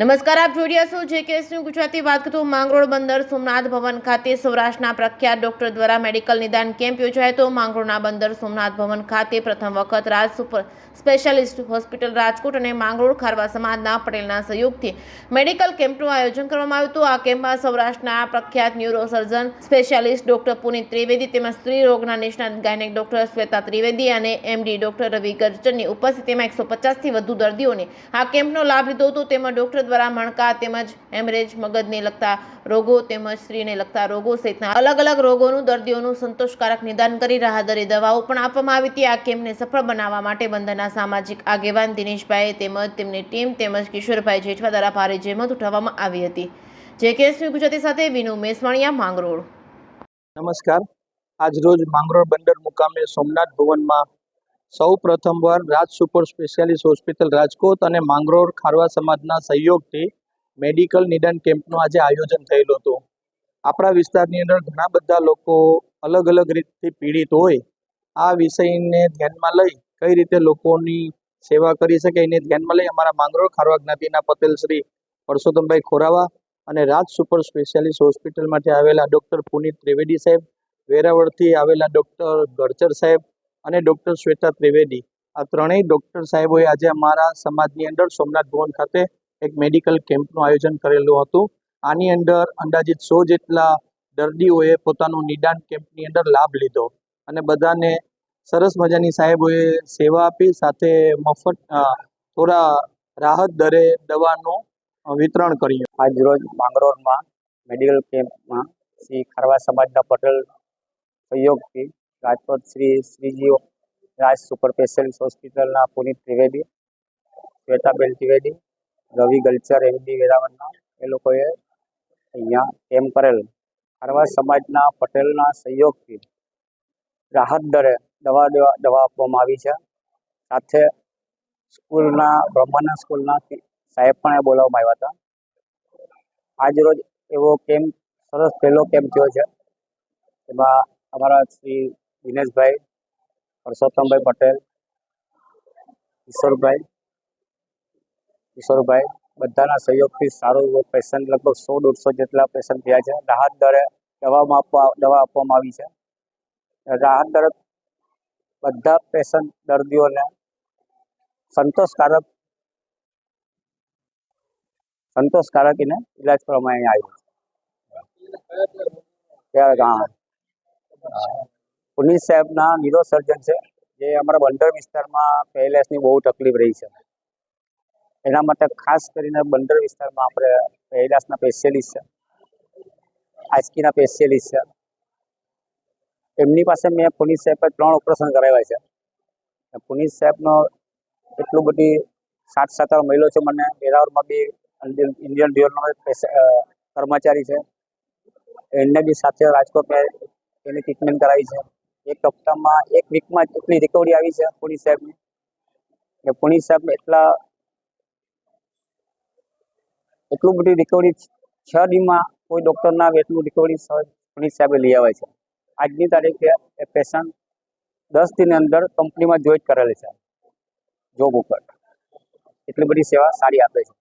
નમસ્કાર, આપ જોઈ રહ્યા છો JKS ન્યૂઝ ગુજરાતી. વાત કરીએ તો માંગરોળ બંદર સોમનાથ ભવન ખાતે સૌરાષ્ટ્રના પ્રખ્યાત ડોક્ટર દ્વારા મેડિકલ નિદાન કેમ્પ યોજાયો હતો. માંગરોળના બંદર સોમનાથ ભવન ખાતે પ્રથમ વખત રાજ સુપર સ્પેશિયાલિસ્ટ હોસ્પિટલ રાજકોટ અને માંગરોળ ખારવા સમાજના પટેલના સહયોગથી મેડિકલ કેમ્પનું આયોજન કરવામાં આવ્યું હતું. આ કેમ્પમાં સૌરાષ્ટ્રના પ્રખ્યાત ન્યુરોસર્જન સ્પેશિયાલિસ્ટ ડોક્ટર પુનિત ત્રિવેદી તેમજ સ્ત્રી રોગના નિષ્ણાત ગાયનેક ડોક્ટર શ્વેતા ત્રિવેદી અને MD ડોક્ટર રવિ ગર્જરની ઉપસ્થિતિમાં 150થી વધુ દર્દીઓને આ કેમ્પનો લાભ લીધો હતો. તેમાં ડોક્ટર દ્વારા મણકા તેમજ હેમરેજ, મગજને લગતા રોગો તેમજ સ્ત્રીને લગતા રોગો સહિતના અલગ અલગ રોગોનું દર્દીઓનું સંતોષકારક નિદાન કરી રાહતદરે દવાઓ પણ આપવામાં આવી હતી. આ કેમ્પને સફળ બનાવવા માટે બંદરના સામાજિક આગેવાન દિનેશભાઈ તેમજ તેમની ટીમ તેમજ કિશોરભાઈ જેઠવા દ્વારા ભારે જહેમત ઉઠાવવામાં આવી હતી. JKS ન્યૂઝ ગુજરાતી સાથે વિનુ મેસવાણીયા, માંગરોળ. નમસ્કાર. આજરોજ માંગરોળ બંદર મુકામે સોમનાથ ભવનમાં સૌ પ્રથમવાર રાજ સુપર સ્પેશિયાલિસ્ટ હોસ્પિટલ રાજકોટ અને માંગરોળ ખારવા સમાજના સહયોગથી મેડિકલ નિદાન કેમ્પનું આજે આયોજન થયેલું હતું. આપણા વિસ્તારની અંદર ઘણા બધા લોકો અલગ અલગ રીતથી પીડિત હોય. આ વિષયને ધ્યાનમાં લઈ કઈ રીતે લોકોની સેવા કરી શકે એને ધ્યાનમાં લઈ અમારા માંગરોળ ખારવા જ્ઞાતિના પટેલ શ્રી પરસોત્તમભાઈ ખોરાવા અને રાજ સુપર સ્પેશિયાલિસ્ટ હોસ્પિટલમાંથી આવેલા ડૉક્ટર પુનિત ત્રિવેદી સાહેબ, વેરાવળથી આવેલા ડૉક્ટર ગરચર સાહેબ અને ડૉક્ટર શ્વેતા ત્રિવેદી, આ ત્રણેય ડૉક્ટર સાહેબોએ આજે અમારા સમાજની અંદર સોમનાથ ભવન ખાતે એક મેડિકલ કેમ્પનું આયોજન કરેલું હતું. આની અંદર અંદાજિત 100 જેટલા દર્દીઓએ પોતાનું નિદાન કેમ્પની અંદર લાભ લીધો અને બધાને સરસ મજાની સાહેબોએ સેવા આપી, સાથે મફત થોડા રાહત દરે દવાનું વિતરણ કર્યું. આજરોજ માંગરોળમાં મેડિકલ કેમ્પમાં શ્રી ખારવા સમાજના પટેલ સહયોગથી રાજકોટ શ્રીજી રાજ સુપર સ્પેશિયાલિસ્ટ હોસ્પિટલના પુનિત ત્રિવેદી, શ્વેતાબેન ત્રિવેદી, રવિ ગલ્ચર MD વેરાવળના એ લોકોએ અહીંયા કેમ્પ કરેલ. ખારવા સમાજના પટેલના સહયોગથી રાહત દરે દવા આપવામાં આવી છે. સાથે સ્કૂલના બ્રહ્માનંદ સ્કૂલના સાહેબ પણ બોલાવવામાં આવ્યા હતા. આજરોજ એવો કેમ્પ સરસ પહેલો કેમ્પ થયો છે. એમાં અમારા શ્રી દિનેશભાઈ, પરસોત્તમભાઈ પટેલ, કિશોરભાઈ બધાના સહયોગથી સારું પેશન્ટ લગભગ 100-150 જેટલા પેશન્ટ થયા છે. રાહત દરે દવા આપવામાં આવી છે. રાહત દરે બધા પેશન્ટ દર્દીઓને સંતોષકારક એને ઈલાજ કરવામાં આવ્યો છે. પુનિત સાહેબના ન્યુરોસર્જન છે, જે અમારા બંદર વિસ્તારમાં પેરાલાઇસિસની બહુ તકલીફ રહી છે. એના માટે ખાસ કરીને બંદર વિસ્તારમાં આપણે પેરાલાઇસિસના સ્પેશિયાલિસ્ટ છે, આંચકીના સ્પેશિયાલિસ્ટ છે. એમની પાસે મેં પુનિત સાહેબ પર 3 ઓપરેશન કરાવ્યા છે. પુનિત સાહેબનો એટલું બધી સાથ મળ્યો છે મને. વેરાવળમાં બી ઇન્ડિયન રિયલનો કર્મચારી છે, એને બી સાથે રાજકોટમાં એની ટ્રીટમેન્ટ કરાવી છે. એક વીકમાં એટલી રિકવરી આવી છે પુનિત સાહેબની. પુનિત સાહેબને એટલું બધી રિકવરી 6 દીમાં કોઈ ડૉક્ટરના એટલું રિકવરી પુનિત સાહેબે લઈ આવે છે. આજની તારીખે એ પેશન્ટ 10 દિનની અંદર કંપનીમાં જોઈન કરેલી છે જોબ ઉપર. એટલી બધી સેવા સારી આપે છે.